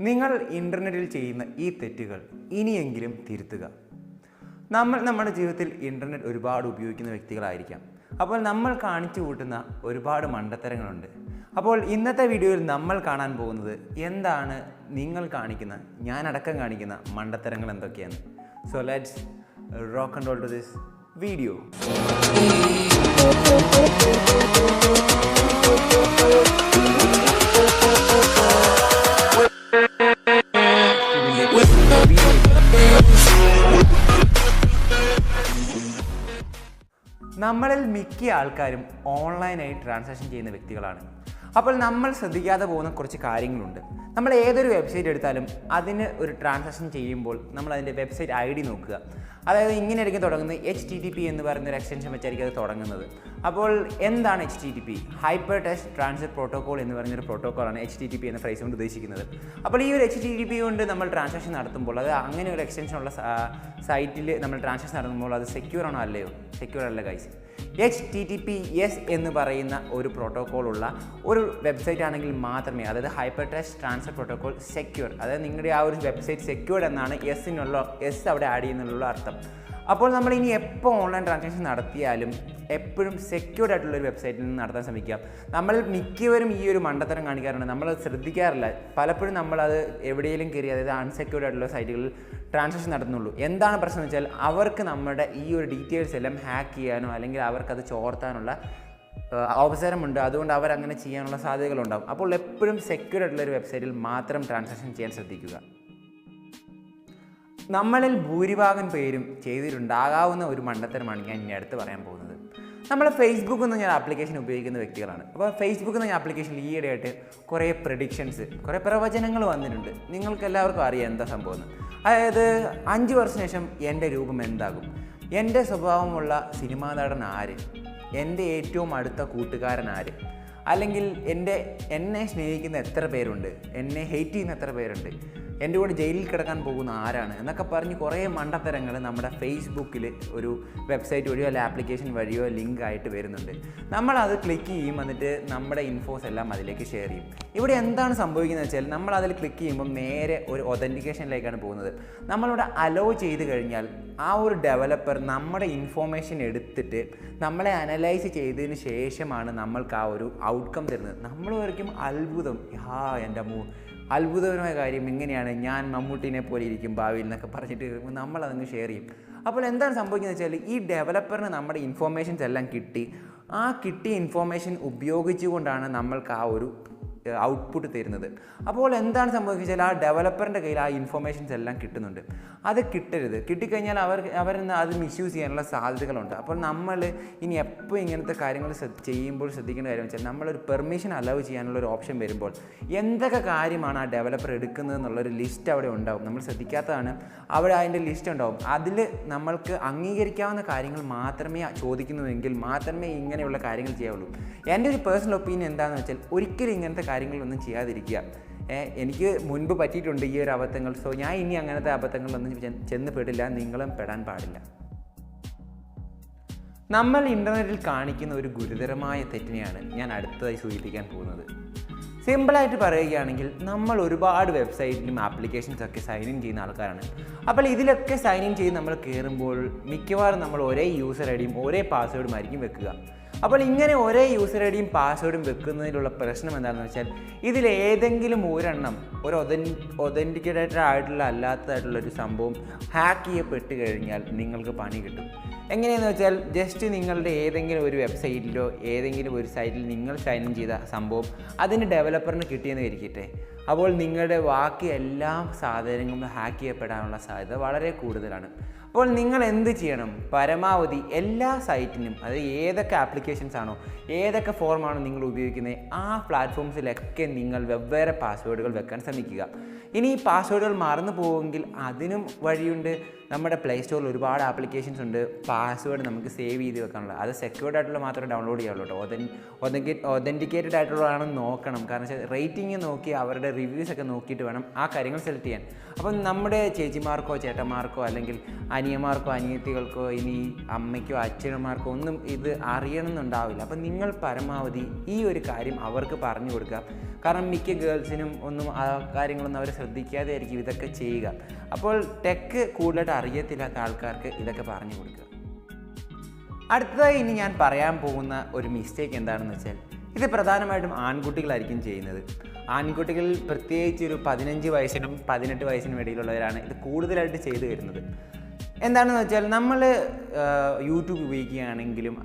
നിങ്ങൾ ഇൻ്റർനെറ്റിൽ ചെയ്യുന്ന ഈ തെറ്റുകൾ ഇനിയെങ്കിലും തിരുത്തുക. നമ്മുടെ ജീവിതത്തിൽ ഇൻ്റർനെറ്റ് ഒരുപാട് ഉപയോഗിക്കുന്ന വ്യക്തികളായിരിക്കാം. അപ്പോൾ നമ്മൾ കാണിച്ചു കൂട്ടുന്ന ഒരുപാട് മണ്ടത്തരങ്ങളുണ്ട്. അപ്പോൾ ഇന്നത്തെ വീഡിയോയിൽ നമ്മൾ കാണാൻ പോകുന്നത് എന്താണ് നിങ്ങൾ കാണിക്കുന്ന, ഞാനടക്കം കാണിക്കുന്ന മണ്ടത്തരങ്ങൾ എന്തൊക്കെയാണ്. So let's rock and roll to this video. നമ്മളിൽ മിക്ക ആൾക്കാരും ഓൺലൈനായി ട്രാൻസാക്ഷൻ ചെയ്യുന്ന വ്യക്തികളാണ്. അപ്പോൾ നമ്മൾ ശ്രദ്ധിക്കാതെ പോകുന്ന കുറച്ച് കാര്യങ്ങളുണ്ട്. നമ്മൾ ഏതൊരു വെബ്സൈറ്റ് എടുത്താലും അതിന് ഒരു ട്രാൻസാക്ഷൻ ചെയ്യുമ്പോൾ നമ്മൾ അതിൻ്റെ വെബ്സൈറ്റ് ID നോക്കുക. അതായത് ഇങ്ങനെയായിരിക്കും തുടങ്ങുന്നത്. HTTP എന്ന് പറയുന്നൊരു എക്സ്റ്റൻഷൻ വെച്ചായിരിക്കും അത് തുടങ്ങുന്നത്. അപ്പോൾ എന്താണ് HTTP? Hyper text transfer protocol എന്ന് പറയുന്നൊരു പ്രോട്ടോക്കോളാണ് HTTP എന്ന ഫ്രേസ് കൊണ്ട് ഉദ്ദേശിക്കുന്നത്. അപ്പോൾ ഈ ഒരു HTTP കൊണ്ട് നമ്മൾ ട്രാൻസാക്ഷൻ നടത്തുമ്പോൾ, അത് അങ്ങനെ ഒരു എക്സ്റ്റൻഷനുള്ള സൈറ്റിൽ നമ്മൾ ട്രാൻസാക്ഷൻ നടത്തുമ്പോൾ അത് സെക്യൂർ ആണോ അല്ലയോ? സെക്യൂർ അല്ല ഗൈസ്. HTTPS എന്ന് പറയുന്ന ഒരു പ്രോട്ടോക്കോളുള്ള ഒരു വെബ്സൈറ്റ് ആണെങ്കിൽ മാത്രമേ, അതായത് hyper text transfer protocol secure, അതായത് നിങ്ങളുടെ ആ ഒരു വെബ്സൈറ്റ് സെക്യൂർഡ് എന്നാണ് എസ് അവിടെ ആഡ് ചെയ്യുന്നുള്ള അർത്ഥം. അപ്പോൾ നമ്മൾ ഇനി എപ്പോൾ ഓൺലൈൻ ട്രാൻസാക്ഷൻ നടത്തിയാലും എപ്പോഴും സെക്യൂർഡ് ആയിട്ടുള്ളൊരു വെബ്സൈറ്റിൽ നിന്ന് നടത്താൻ ശ്രമിക്കാം. നമ്മൾ മിക്കവരും ഈ ഒരു മണ്ടത്തരം കാണിക്കാറുണ്ട്, നമ്മളത് ശ്രദ്ധിക്കാറില്ല. പലപ്പോഴും നമ്മളത് എവിടെയെങ്കിലും കയറി, അതായത് അൺസെക്യൂർഡ് ആയിട്ടുള്ള സൈറ്റുകളിൽ ട്രാൻസാക്ഷൻ നടത്തുന്നുള്ളൂ. എന്താണ് പ്രശ്നം എന്ന് വെച്ചാൽ അവർക്ക് നമ്മുടെ ഈ ഒരു ഡീറ്റെയിൽസ് എല്ലാം ഹാക്ക് ചെയ്യാനോ അല്ലെങ്കിൽ അവർക്കത് ചോർത്താനുള്ള അവസരമുണ്ട്. അതുകൊണ്ട് അവരങ്ങനെ ചെയ്യാനുള്ള സാധ്യതകളുണ്ടാകും. അപ്പോൾ എപ്പോഴും സെക്യൂർഡ് ആയിട്ടുള്ളൊരു വെബ്സൈറ്റിൽ മാത്രം ട്രാൻസാക്ഷൻ ചെയ്യാൻ ശ്രദ്ധിക്കുക. നമ്മളിൽ ഭൂരിഭാഗം പേരും ചെയ്തിട്ടുണ്ടാകാവുന്ന ഒരു മണ്ടത്തരമാണ് ഞാൻ ഇനി അടുത്ത് പറയാൻ പോകുന്നത്. നമ്മൾ ഫേസ്ബുക്ക് എന്ന് പറഞ്ഞ ആപ്ലിക്കേഷൻ ഉപയോഗിക്കുന്ന വ്യക്തികളാണ്. അപ്പോൾ ഫേസ്ബുക്ക് എന്ന് പറഞ്ഞ ആപ്ലിക്കേഷനിൽ ഈയിടെയായിട്ട് കുറേ പ്രഡിക്ഷൻസ്, കുറേ പ്രവചനങ്ങൾ വന്നിട്ടുണ്ട്. നിങ്ങൾക്ക് എല്ലാവർക്കും അറിയാം എന്താ സംഭവം. അതായത് 5 വർഷത്തിന് ശേഷം എൻ്റെ രൂപം എന്താകും, എൻ്റെ സ്വഭാവമുള്ള സിനിമാ നടൻ ആര്, എൻ്റെ ഏറ്റവും അടുത്ത കൂട്ടുകാരൻ ആര്, അല്ലെങ്കിൽ എന്നെ സ്നേഹിക്കുന്ന എത്ര പേരുണ്ട്, എന്നെ ഹെയ്റ്റ് ചെയ്യുന്ന എത്ര പേരുണ്ട്, എൻ്റെ കൂടെ ജയിലിൽ കിടക്കാൻ പോകുന്ന ആരാണ് എന്നൊക്കെ പറഞ്ഞ് കുറേ മണ്ടത്തരങ്ങൾ നമ്മുടെ ഫേസ്ബുക്കിൽ ഒരു വെബ്സൈറ്റ് വഴിയോ അല്ലെ ആപ്ലിക്കേഷൻ വഴിയോ ലിങ്ക് ആയിട്ട് വരുന്നുണ്ട്. നമ്മളത് ക്ലിക്ക് ചെയ്യും, എന്നിട്ട് നമ്മുടെ ഇൻഫോസ് എല്ലാം അതിലേക്ക് ഷെയർ ചെയ്യും. ഇവിടെ എന്താണ് സംഭവിക്കുന്നത് വെച്ചാൽ നമ്മൾ അതിൽ ക്ലിക്ക് ചെയ്യുമ്പോൾ നേരെ ഒരു ഒതൻറ്റിക്കേഷനിലേക്കാണ് പോകുന്നത്. നമ്മളിവിടെ അലോ ചെയ്ത് കഴിഞ്ഞാൽ ആ ഒരു ഡെവലപ്പർ നമ്മുടെ ഇൻഫോർമേഷൻ എടുത്തിട്ട് നമ്മളെ അനലൈസ് ചെയ്തതിന് ശേഷമാണ് നമ്മൾക്ക് ആ ഒരു ഔട്ട്കം തരുന്നത്. നമ്മൾ വരയ്ക്കും അത്ഭുതം, എൻ്റെ അത്ഭുതകരമായ കാര്യം ഇങ്ങനെയാണ്, ഞാൻ മമ്മൂട്ടിനെ പോലെ ഇരിക്കും ഭാവിയിൽ എന്നൊക്കെ പറഞ്ഞിട്ട് നമ്മളതങ്ങ് ഷെയർ ചെയ്യും. അപ്പോൾ എന്താണ് സംഭവിക്കുന്നത് വെച്ചാൽ ഈ ഡെവലപ്പറിന് നമ്മുടെ ഇൻഫോർമേഷൻസ് എല്ലാം കിട്ടി. ആ കിട്ടിയ ഇൻഫോർമേഷൻ ഉപയോഗിച്ചുകൊണ്ടാണ് നമ്മൾക്ക് ആ ഒരു ഔട്ട്പുട്ട് തരുന്നത്. അപ്പോൾ എന്താണ് സംഭവിച്ചാൽ ആ ഡെവലപ്പറിൻ്റെ കയ്യിൽ ആ ഇൻഫോർമേഷൻസ് എല്ലാം കിട്ടുന്നുണ്ട്. അത് കിട്ടരുത്. കിട്ടിക്കഴിഞ്ഞാൽ അവരിന്ന് അത് മിസ്യൂസ് ചെയ്യാനുള്ള സാധ്യതകളുണ്ട്. അപ്പോൾ നമ്മൾ ഇനി എപ്പോൾ ഇങ്ങനത്തെ കാര്യങ്ങൾ ചെയ്യുമ്പോൾ ശ്രദ്ധിക്കേണ്ട കാര്യം വെച്ചാൽ നമ്മളൊരു പെർമിഷൻ അലൗ ചെയ്യാനുള്ള ഒരു ഓപ്ഷൻ വരുമ്പോൾ എന്തൊക്കെ കാര്യമാണ് ആ ഡെവലപ്പർ എടുക്കുന്നത് എന്നുള്ളൊരു ലിസ്റ്റ് അവിടെ ഉണ്ടാവും. നമ്മൾ ശ്രദ്ധിക്കാത്തതാണ്, അവിടെ അതിൻ്റെ ലിസ്റ്റ് ഉണ്ടാവും. അതിൽ നമ്മൾക്ക് അംഗീകരിക്കാവുന്ന കാര്യങ്ങൾ മാത്രമേ ചോദിക്കുന്നുവെങ്കിൽ മാത്രമേ ഇങ്ങനെയുള്ള കാര്യങ്ങൾ ചെയ്യാവുള്ളൂ. എൻ്റെ ഒരു പേഴ്സണൽ ഒപ്പീനിയൻ എന്താണെന്ന് വെച്ചാൽ ഒരിക്കലും ഇങ്ങനത്തെ കാര്യങ്ങളൊന്നും ചെയ്യാതിരിക്കുക. എനിക്ക് മുൻപ് പറ്റിയിട്ടുണ്ട് ഈ ഒരു അബദ്ധങ്ങൾ. സോ ഞാൻ ഇനി അങ്ങനത്തെ അബദ്ധങ്ങളിലൊന്നും ചെന്ന് പെടില്ല, നിങ്ങളും പെടാൻ പാടില്ല. നമ്മൾ ഇൻ്റർനെറ്റിൽ കാണിക്കുന്ന ഒരു ഗുരുതരമായ തെറ്റിനെയാണ് ഞാൻ അടുത്തതായി സൂചിപ്പിക്കാൻ പോകുന്നത്. സിമ്പിളായിട്ട് പറയുകയാണെങ്കിൽ നമ്മൾ ഒരുപാട് വെബ്സൈറ്റിലും ആപ്ലിക്കേഷൻസൊക്കെ സൈൻ ഇൻ ചെയ്യുന്ന ആൾക്കാരാണ്. അപ്പോൾ ഇതിലൊക്കെ സൈൻ ഇൻ ചെയ്ത് നമ്മൾ കയറുമ്പോൾ മിക്കവാറും നമ്മൾ ഒരേ യൂസർ ഐ ഡിയും ഒരേ പാസ്വേഡും ആയിരിക്കും വെക്കുക. അപ്പോൾ ഇങ്ങനെ ഒരേ യൂസർ ഐ ഡിയും പാസ്വേഡും വെക്കുന്നതിലുള്ള പ്രശ്നം എന്താണെന്ന് വെച്ചാൽ ഇതിലേതെങ്കിലും ഒരെണ്ണം ഒരു ഒതൻറ്റിക്കേറ്റഡ് ആയിട്ടുള്ള അല്ലാത്തതായിട്ടുള്ളൊരു സംഭവം ഹാക്ക് ചെയ്യപ്പെട്ട് കഴിഞ്ഞാൽ നിങ്ങൾക്ക് പണി കിട്ടും. എങ്ങനെയാണെന്ന് വെച്ചാൽ ജസ്റ്റ് നിങ്ങളുടെ ഏതെങ്കിലും ഒരു വെബ്സൈറ്റിലോ ഏതെങ്കിലും ഒരു സൈറ്റിൽ നിങ്ങൾ സൈൻ ഇൻ ചെയ്ത സംഭവം അതിന് ഡെവലപ്പറിന് കിട്ടിയെന്ന് ഇരിക്കട്ടെ. അപ്പോൾ നിങ്ങളുടെ ബാക്കി എല്ലാ സാധനങ്ങളും ഹാക്ക് ചെയ്യപ്പെടാനുള്ള സാധ്യത വളരെ കൂടുതലാണ്. അപ്പോൾ നിങ്ങൾ എന്ത് ചെയ്യണം? പരമാവധി എല്ലാ സൈറ്റിനും, അതായത് ഏതൊക്കെ ആപ്ലിക്കേഷൻസ് ആണോ ഏതൊക്കെ ഫോർമാണോ നിങ്ങൾ ഉപയോഗിക്കുന്നത് ആ പ്ലാറ്റ്ഫോംസിലൊക്കെ നിങ്ങൾ വെവ്വേറെ പാസ്വേഡുകൾ വെക്കാൻ ശ്രമിക്കുക. ഇനി ഈ പാസ്വേഡുകൾ മറന്നു പോകുമെങ്കിൽ അതിനും വഴിയുണ്ട്. നമ്മുടെ പ്ലേ സ്റ്റോറിൽ ഒരുപാട് ആപ്ലിക്കേഷൻസ് ഉണ്ട് പാസ്വേഡ് നമുക്ക് സേവ് ചെയ്ത് വെക്കാനുള്ള. അത് സെക്യൂർഡ് ആയിട്ടുള്ള മാത്രമേ ഡൗൺലോഡ് ചെയ്യാവുള്ളൂ കേട്ടോ. ഒതൻറ്റിക്കേറ്റഡ് ആയിട്ടുള്ളതാണെന്ന് നോക്കണം. കാരണം വെച്ചാൽ റേറ്റിംഗ് നോക്കി അവരുടെ റിവ്യൂസ് ഒക്കെ നോക്കിയിട്ട് വേണം ആ കാര്യങ്ങൾ സെലക്ട് ചെയ്യാൻ. അപ്പം നമ്മുടെ ചേച്ചിമാർക്കോ ചേട്ടന്മാർക്കോ അല്ലെങ്കിൽ അനിയന്മാർക്കോ അനിയത്തികൾക്കോ ഇനി അമ്മയ്ക്കോ അച്ഛനമാർക്കോ ഒന്നും ഇത് അറിയണമെന്നുണ്ടാവില്ല. അപ്പം നിങ്ങൾ പരമാവധി ഈ ഒരു കാര്യം അവർക്ക് പറഞ്ഞു കൊടുക്കുക. കാരണം മിക്ക ഗേൾസിനും ഒന്നും ആ കാര്യങ്ങളൊന്നും അവർ ശ്രദ്ധിക്കാതെ ആയിരിക്കും ഇതൊക്കെ ചെയ്യുക. അപ്പോൾ ടെക്ക് കൂടുതലായിട്ട് അറിയത്തില്ലാത്ത ആൾക്കാർക്ക് ഇതൊക്കെ പറഞ്ഞു കൊടുക്കുക. അടുത്തതായി ഇനി ഞാൻ പറയാൻ പോകുന്ന ഒരു മിസ്റ്റേക്ക് എന്താണെന്ന് വെച്ചാൽ, ഇത് പ്രധാനമായിട്ടും ആൺകുട്ടികളായിരിക്കും ചെയ്യുന്നത്. ആൺകുട്ടികളിൽ പ്രത്യേകിച്ച് ഒരു 15 വയസ്സിനും 18 വയസ്സിനും ഇടയിലുള്ളവരാണ് ഇത് കൂടുതലായിട്ട് ചെയ്തു വരുന്നത്. എന്താണെന്ന് വെച്ചാൽ, നമ്മൾ യൂട്യൂബ് ഉപയോഗിക്കുകയാണെങ്കിലും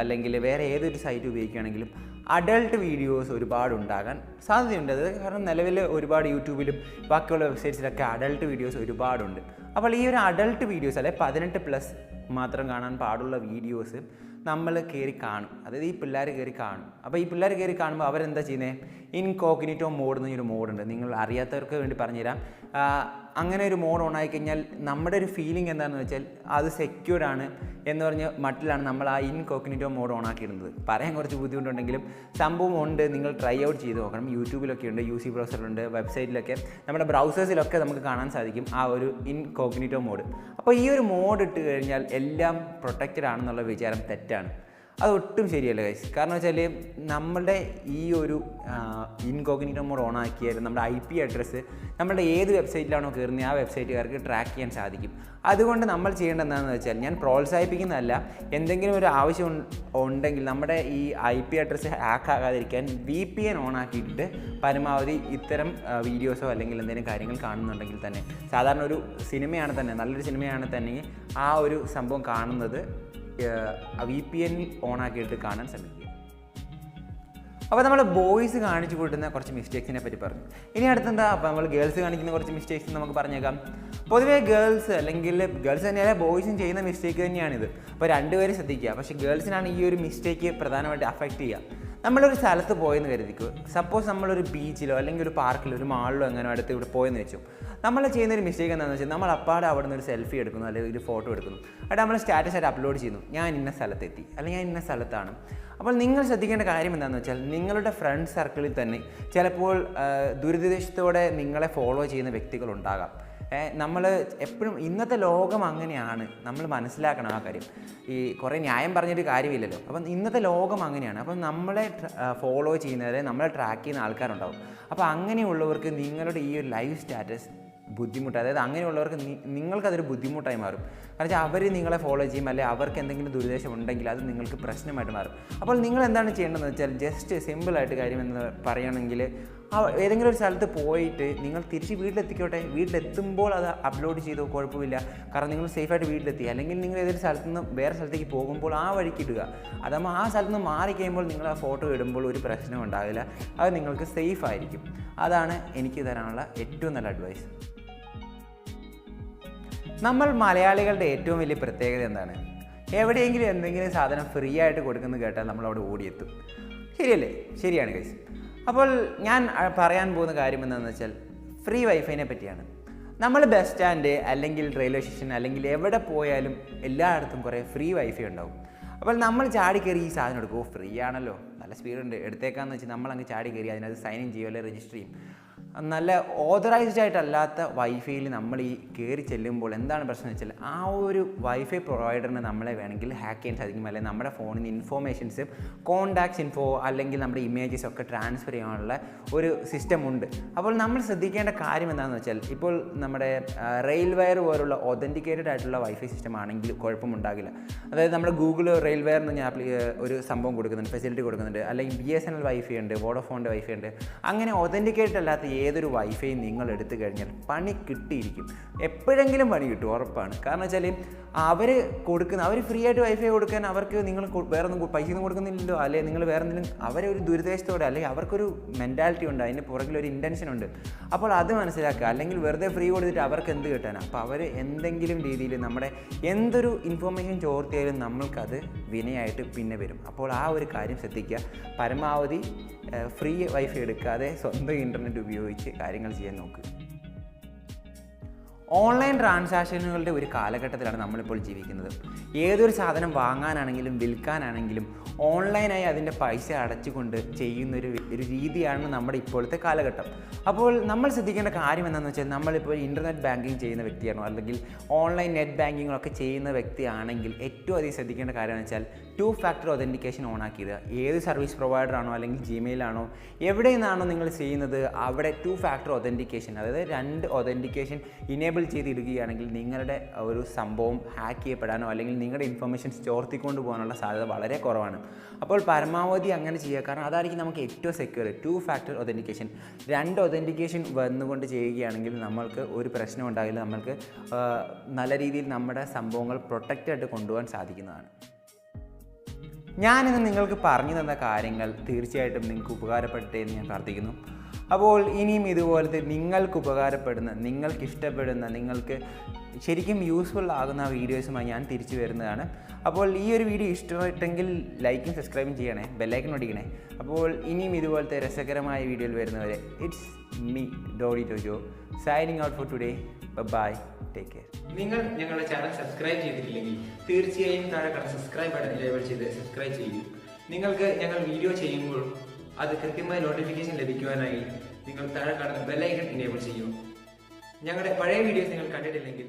അല്ലെങ്കിൽ വേറെ ഏതൊരു സൈറ്റ് ഉപയോഗിക്കുകയാണെങ്കിലും അഡൾട്ട് വീഡിയോസ് ഒരുപാട് ഉണ്ടാകാൻ സാധ്യതയുണ്ട്. അത് കാരണം നിലവിൽ ഒരുപാട് യൂട്യൂബിലും ബാക്കിയുള്ള വെബ്സൈറ്റ്സിലൊക്കെ അഡൾട്ട് വീഡിയോസ് ഒരുപാടുണ്ട്. അപ്പോൾ ഈ ഒരു അഡൾട്ട് വീഡിയോസ് അല്ലെങ്കിൽ 18+ മാത്രം കാണാൻ പാടുള്ള വീഡിയോസ് നമ്മൾ കയറി കാണും. അതായത് ഈ പിള്ളേർ കയറി കാണും. അപ്പോൾ ഈ പിള്ളേർ കയറി കാണുമ്പോൾ അവരെന്താ ചെയ്യുന്നത്? ഇൻകോഗ്നിറ്റോ മോഡ് എന്നൊരു മോഡുണ്ട്. നിങ്ങൾ അറിയാത്തവർക്ക് വേണ്ടി പറഞ്ഞുതരാം. അങ്ങനെ ഒരു മോഡ് ഓൺ ആയിക്കഴിഞ്ഞാൽ നമ്മുടെ ഒരു ഫീലിംഗ് എന്താണെന്ന് വെച്ചാൽ അത് സെക്യൂർഡ് ആണ് എന്ന് പറഞ്ഞ് മട്ടിലാണ് നമ്മൾ ആ ഇൻകോഗ്നിറ്റോ മോഡ് ഓൺ ആക്കിയിടുന്നത്. പറയാൻ കുറച്ച് ബുദ്ധിമുട്ടുണ്ടെങ്കിലും സംഭവം ഉണ്ട്. നിങ്ങൾ ട്രൈ ഔട്ട് ചെയ്ത് നോക്കണം. യൂട്യൂബിലൊക്കെ ഉണ്ട്, UC ബ്രൗസറിലുണ്ട്, വെബ്സൈറ്റിലൊക്കെ നമ്മുടെ ബ്രൗസേഴ്സിലൊക്കെ നമുക്ക് കാണാൻ സാധിക്കും ആ ഒരു ഇൻകോഗ്നിറ്റോ മോഡ്. അപ്പോൾ ഈ ഒരു മോഡ് ഇട്ട് കഴിഞ്ഞാൽ എല്ലാം പ്രൊട്ടക്റ്റഡ് ആണെന്നുള്ള വിചാരം തെറ്റാണ്. അതൊട്ടും ശരിയല്ല ഗൈസ്. കാരണം വെച്ചാൽ നമ്മളുടെ ഈ ഒരു ഇൻകോഗ്നിറ്റോ മോഡ് ഓൺ ആക്കിയാൽ നമ്മുടെ IP അഡ്രസ്സ് നമ്മളുടെ ഏത് വെബ്സൈറ്റിലാണോ കയറുന്നത് ആ വെബ്സൈറ്റുകാർക്ക് ട്രാക്ക് ചെയ്യാൻ സാധിക്കും. അതുകൊണ്ട് നമ്മൾ ചെയ്യേണ്ടത് എന്താണെന്ന് വെച്ചാൽ, ഞാൻ പ്രോത്സാഹിപ്പിക്കുന്നതല്ല, എന്തെങ്കിലും ഒരു ആവശ്യം ഉണ്ടെങ്കിൽ നമ്മുടെ ഈ IP അഡ്രസ്സ് ഹാക്ക് ആകാതിരിക്കാൻ VPN ഓൺ ആക്കിയിട്ട് പരമാവധി ഇത്തരം വീഡിയോസോ അല്ലെങ്കിൽ എന്തെങ്കിലും കാര്യങ്ങൾ കാണുന്നുണ്ടെങ്കിൽ തന്നെ, സാധാരണ ഒരു സിനിമയാണ് തന്നെ, നല്ലൊരു സിനിമയാണ് തന്നെ ആ ഒരു സംഭവം കാണുന്നത് VPN ഓൺ ആക്കിയിട്ട് കാണാൻ ശ്രമിക്കുക. അപ്പോൾ നമ്മൾ ബോയ്സ് കാണിച്ചു കൂട്ടുന്ന കുറച്ച് മിസ്റ്റേക്സിനെ പറ്റി പറഞ്ഞു. ഇനി അടുത്തെന്താ, അപ്പോൾ നമ്മൾ ഗേൾസ് കാണിക്കുന്ന കുറച്ച് മിസ്റ്റേക്സ് നമുക്ക് പറഞ്ഞേക്കാം. പൊതുവേ ഗേൾസ് തന്നെയല്ല ബോയ്സും ചെയ്യുന്ന മിസ്റ്റേക്ക് തന്നെയാണിത്. അപ്പോൾ രണ്ടുപേരും ശ്രദ്ധിക്കുക. പക്ഷേ ഗേൾസിനാണ് ഈ ഒരു മിസ്റ്റേക്ക് പ്രധാനമായിട്ട് അഫക്റ്റ് ചെയ്യുക. നമ്മളൊരു സ്ഥലത്ത് പോയെന്ന് കരുതിക്കോ. സപ്പോസ് നമ്മളൊരു ബീച്ചിലോ അല്ലെങ്കിൽ ഒരു പാർക്കിലോ ഒരു മാളിലോ എങ്ങനെ അടുത്ത് ഇവിടെ പോയെന്ന് വെച്ചു. നമ്മൾ ചെയ്യുന്നൊരു മിസ്റ്റേക്ക് എന്താണെന്ന് വെച്ചാൽ, നമ്മൾ അപ്പാടെ അവിടെ നിന്ന് ഒരു സെൽഫി എടുക്കുന്നു അല്ലെങ്കിൽ ഒരു ഫോട്ടോ എടുക്കുന്നു. അവിടെ നമ്മൾ സ്റ്റാറ്റസായിട്ട് അപ്ലോഡ് ചെയ്യുന്നു, ഞാൻ ഇന്ന സ്ഥലത്തെത്തി അല്ലെങ്കിൽ ഞാൻ ഇന്ന സ്ഥലത്താണ്. അപ്പോൾ നിങ്ങൾ ശ്രദ്ധിക്കേണ്ട കാര്യം എന്താണെന്ന് വെച്ചാൽ, നിങ്ങളുടെ ഫ്രണ്ട് സർക്കിളിൽ തന്നെ ചിലപ്പോൾ ദുരുദ്ദേശത്തോടെ നിങ്ങളെ ഫോളോ ചെയ്യുന്ന വ്യക്തികളുണ്ടാകാം. നമ്മൾ എപ്പോഴും ഇന്നത്തെ ലോകം അങ്ങനെയാണ്, നമ്മൾ മനസ്സിലാക്കണം ആ കാര്യം. ഈ കുറേ ന്യായം പറഞ്ഞിട്ട് കാര്യമില്ലല്ലോ. അപ്പം ഇന്നത്തെ ലോകം അങ്ങനെയാണ്. അപ്പം നമ്മളെ ഫോളോ ചെയ്യുന്നവരെ നമ്മളെ ട്രാക്ക് ചെയ്യുന്ന ആൾക്കാരുണ്ടാവും. അപ്പോൾ അങ്ങനെയുള്ളവർക്ക് നിങ്ങളുടെ ഈ ഒരു ലൈവ് സ്റ്റാറ്റസ് ബുദ്ധിമുട്ട്, അതായത് അങ്ങനെയുള്ളവർക്ക് നിങ്ങൾക്കതൊരു ബുദ്ധിമുട്ടായി മാറും. കാരണം അവർ നിങ്ങളെ ഫോളോ ചെയ്യും, അല്ലെങ്കിൽ അവർക്ക് എന്തെങ്കിലും ദുരുദ്ദേശം ഉണ്ടെങ്കിൽ അത് നിങ്ങൾക്ക് പ്രശ്നമായിട്ട് മാറും. അപ്പോൾ നിങ്ങൾ എന്താണ് ചെയ്യേണ്ടതെന്ന് വെച്ചാൽ, ജസ്റ്റ് സിമ്പിളായിട്ട് കാര്യം എന്ന് പറയുകയാണെങ്കിൽ, ഏതെങ്കിലും ഒരു സ്ഥലത്ത് പോയിട്ട് നിങ്ങൾ തിരിച്ച് വീട്ടിലെത്തിക്കോട്ടെ. വീട്ടിലെത്തുമ്പോൾ അത് അപ്ലോഡ് ചെയ്തോ, കുഴപ്പമില്ല. കാരണം നിങ്ങൾ സേഫായിട്ട് വീട്ടിലെത്തി. അല്ലെങ്കിൽ നിങ്ങൾ ഏതൊരു സ്ഥലത്ത് നിന്ന് വേറെ സ്ഥലത്തേക്ക് പോകുമ്പോൾ ആ വഴിക്ക് ഇടുക. അതാകുമ്പോൾ ആ സ്ഥലത്ത് നിന്ന് മാറിക്കഴിയുമ്പോൾ നിങ്ങൾ ആ ഫോട്ടോ ഇടുമ്പോൾ ഒരു പ്രശ്നം ഉണ്ടാവില്ല. അത് നിങ്ങൾക്ക് സേഫ് ആയിരിക്കും. അതാണ് എനിക്ക് തരാനുള്ള ഏറ്റവും നല്ല അഡ്വൈസ്. നമ്മൾ മലയാളികളുടെ ഏറ്റവും വലിയ പ്രത്യേകത എന്താണ്? എവിടെയെങ്കിലും എന്തെങ്കിലും സാധനം ഫ്രീ ആയിട്ട് കൊടുക്കുന്നത് കേട്ടാൽ നമ്മളവിടെ ഓടിയെത്തും. ശരിയല്ലേ? ശരിയാണ് ഗൈസ്. അപ്പോൾ ഞാൻ പറയാൻ പോകുന്ന കാര്യം എന്താണെന്ന് വെച്ചാൽ, ഫ്രീ വൈഫൈനെ പറ്റിയാണ്. നമ്മൾ ബസ് സ്റ്റാൻഡ് അല്ലെങ്കിൽ റെയിൽവേ സ്റ്റേഷൻ അല്ലെങ്കിൽ എവിടെ പോയാലും എല്ലായിടത്തും കുറേ ഫ്രീ വൈഫൈ ഉണ്ടാവും. അപ്പോൾ നമ്മൾ ചാടി കയറി ഈ സാധനം എടുക്കും. ഫ്രീ ആണല്ലോ, നല്ല സ്പീഡുണ്ട്, എടുത്തേക്കാന്ന് വെച്ച് നമ്മളങ്ങ് ചാടി കയറി അതിനകത്ത് സൈൻ ഇൻ ചെയ്യും അല്ലെങ്കിൽ രജിസ്റ്റർ ചെയ്യും. നല്ല ഓതറൈസ്ഡ് ആയിട്ടല്ലാത്ത വൈഫൈയിൽ നമ്മൾ ഈ കയറി ചെല്ലുമ്പോൾ എന്താണ് പ്രശ്നം എന്ന് വെച്ചാൽ, ആ ഒരു വൈഫൈ പ്രൊവൈഡറിന് നമ്മളെ വേണമെങ്കിൽ ഹാക്ക് ചെയ്യാൻ സാധിക്കും. അല്ലെങ്കിൽ നമ്മുടെ ഫോണിൽ നിന്ന് ഇൻഫോർമേഷൻസ്, കോൺടാക്ട്സ് ഇൻഫോ അല്ലെങ്കിൽ നമ്മുടെ ഇമേജസ് ഒക്കെ ട്രാൻസ്ഫർ ചെയ്യാനുള്ള ഒരു സിസ്റ്റം ഉണ്ട്. അപ്പോൾ നമ്മൾ ശ്രദ്ധിക്കേണ്ട കാര്യം എന്താണെന്ന് വെച്ചാൽ, ഇപ്പോൾ നമ്മുടെ റെയിൽ വയർ പോലുള്ള ഒതൻറ്റിക്കേറ്റഡ് ആയിട്ടുള്ള വൈഫൈ സിസ്റ്റം ആണെങ്കിൽ കുഴപ്പമുണ്ടാകില്ല. അതായത് നമ്മുടെ ഗൂഗിൾ റെയിൽ വയർ എന്ന് പറഞ്ഞാൽ ഒരു സംഭവം കൊടുക്കുന്നുണ്ട്, ഫെസിലിറ്റി കൊടുക്കുന്നുണ്ട്. അല്ലെങ്കിൽ BSNL വൈഫൈ ഉണ്ട്, വോഡോഫോണിൻ്റെ വൈഫൈ ഉണ്ട്. അങ്ങനെ ഒതൻറ്റിക്കേറ്റഡ് അല്ലാത്ത ഏതൊരു വൈഫൈ നിങ്ങൾ എടുത്തു കഴിഞ്ഞാൽ പണി കിട്ടിയിരിക്കും. എപ്പോഴെങ്കിലും പണി കിട്ടും, ഉറപ്പാണ്. കാരണം വെച്ചാൽ അവർ ഫ്രീ ആയിട്ട് വൈഫൈ കൊടുക്കാൻ അവർക്ക് നിങ്ങൾ വേറെ ഒന്നും പൈസയൊന്നും കൊടുക്കുന്നില്ലല്ലോ. അല്ലെങ്കിൽ നിങ്ങൾ വേറെ എന്തെങ്കിലും അവരെ ഒരു ദുരുദ്ദേശത്തോടെ അല്ലെങ്കിൽ അവർക്കൊരു മെൻറ്റാലിറ്റി ഉണ്ട്, അതിൻ്റെ പുറകിലൊരു ഇൻറ്റൻഷൻ ഉണ്ട്. അപ്പോൾ അത് മനസ്സിലാക്കുക. അല്ലെങ്കിൽ വെറുതെ ഫ്രീ കൊടുത്തിട്ട് അവർക്ക് എന്ത് കിട്ടാനാണ്? അപ്പോൾ അവർ എന്തെങ്കിലും രീതിയിൽ നമ്മുടെ എന്തൊരു ഇൻഫോർമേഷൻ ചോർത്തിയാലും നമ്മൾക്കത് വിനയായിട്ട് പിന്നെ വരും. അപ്പോൾ ആ ഒരു കാര്യം ശ്രദ്ധിക്കുക. പരമാവധി ഫ്രീ വൈഫൈ എടുക്കാതെ സ്വന്തം ഇൻ്റർനെറ്റ് ഉപയോഗിച്ച് കാര്യങ്ങൾ ചെയ്യാൻ നോക്കുക. ഓൺലൈൻ ട്രാൻസാക്ഷനുകളുടെ ഒരു കാലഘട്ടത്തിലാണ് നമ്മളിപ്പോൾ ജീവിക്കുന്നത്. ഏതൊരു സാധനം വാങ്ങാനാണെങ്കിലും വിൽക്കാനാണെങ്കിലും ഓൺലൈനായി അതിൻ്റെ പൈസ അടച്ചുകൊണ്ട് ചെയ്യുന്നൊരു രീതിയാണ് നമ്മുടെ ഇപ്പോഴത്തെ കാലഘട്ടം. അപ്പോൾ നമ്മൾ ശ്രദ്ധിക്കേണ്ട കാര്യം എന്താണെന്ന് വെച്ചാൽ, നമ്മളിപ്പോൾ ഇൻ്റർനെറ്റ് ബാങ്കിങ് ചെയ്യുന്ന വ്യക്തിയാണോ അല്ലെങ്കിൽ ഓൺലൈൻ നെറ്റ് ബാങ്കിങ്ങൊക്കെ ചെയ്യുന്ന വ്യക്തിയാണെങ്കിൽ ഏറ്റവും അധികം ശ്രദ്ധിക്കേണ്ട കാര്യമെന്ന് വെച്ചാൽ 2 ഫാക്ടർ ഒതൻറ്റിക്കേഷൻ ഓൺ ആക്കിയത്. ഏത് സർവീസ് പ്രൊവൈഡറാണോ അല്ലെങ്കിൽ ജിമെയിലാണോ എവിടെ നിന്നാണോ നിങ്ങൾ ചെയ്യുന്നത് അവിടെ 2 ഫാക്ടർ ഒതൻറ്റിക്കേഷൻ, അതായത് 2 ഒതൻറ്റിക്കേഷൻ ഇനേബിൾ ചെയ്തിടുകയാണെങ്കിൽ നിങ്ങളുടെ ഒരു സംഭവം ഹാക്ക് ചെയ്യപ്പെടാനോ അല്ലെങ്കിൽ നിങ്ങളുടെ ഇൻഫർമേഷൻസ് ചോർത്തിക്കൊണ്ട് പോകാനുള്ള സാധ്യത വളരെ കുറവാണ്. അപ്പോൾ പരമാവധി അങ്ങനെ ചെയ്യുക, കാരണം അതായിരിക്കും നമുക്ക് ഏറ്റവും സെക്യൂർ. 2 ഫാക്ടർ ഒതൻറ്റിക്കേഷൻ, 2 ഒതൻറ്റിക്കേഷൻ വന്നുകൊണ്ട് ചെയ്യുകയാണെങ്കിൽ നമ്മൾക്ക് ഒരു പ്രശ്നം ഉണ്ടാകില്ല. നമ്മൾക്ക് നല്ല രീതിയിൽ നമ്മുടെ സംഭവങ്ങൾ പ്രൊട്ടക്റ്റായിട്ട് കൊണ്ടുപോകാൻ സാധിക്കുന്നതാണ്. ഞാനിന്ന് നിങ്ങൾക്ക് പറഞ്ഞു തന്ന കാര്യങ്ങൾ തീർച്ചയായിട്ടും നിങ്ങൾക്ക് ഉപകാരപ്പെട്ടെ എന്ന് ഞാൻ പ്രാർത്ഥിക്കുന്നു. അപ്പോൾ ഇനിയും ഇതുപോലത്തെ നിങ്ങൾക്ക് ഉപകാരപ്പെടുന്ന, നിങ്ങൾക്ക് ഇഷ്ടപ്പെടുന്ന, നിങ്ങൾക്ക് ശരിക്കും യൂസ്ഫുൾ ആകുന്ന വീഡിയോസുമായി ഞാൻ തിരിച്ചു വരുന്നതാണ്. അപ്പോൾ ഈ ഒരു വീഡിയോ ഇഷ്ടമായിട്ടെങ്കിൽ ലൈക്കും സബ്സ്ക്രൈബും ചെയ്യണേ, ബെല്ലൈക്കൺ അടിക്കണേ. അപ്പോൾ ഇനിയും ഇതുപോലത്തെ രസകരമായ വീഡിയോയിൽ വരുന്നവരെ it's me Dodi Tojo signing out for today. Bye, take care. നിങ്ങൾ ഞങ്ങളുടെ ചാനൽ സബ്സ്ക്രൈബ് ചെയ്തിട്ടില്ലെങ്കിൽ തീർച്ചയായും താഴെ കാണുന്ന സബ്സ്ക്രൈബ് ബട്ടൺ എനേബിൾ ചെയ്ത് സബ്സ്ക്രൈബ് ചെയ്യൂ. നിങ്ങൾക്ക് ഞങ്ങൾ വീഡിയോ ചെയ്യുമ്പോൾ അത് കൃത്യമായ നോട്ടിഫിക്കേഷൻ ലഭിക്കുവാനായി നിങ്ങൾ താഴെ കാണുന്ന ബെൽ ഐക്കൺ എനേബിൾ ചെയ്യൂ. ഞങ്ങളുടെ പഴയ വീഡിയോസ് നിങ്ങൾ കണ്ടിട്ടില്ലെങ്കിൽ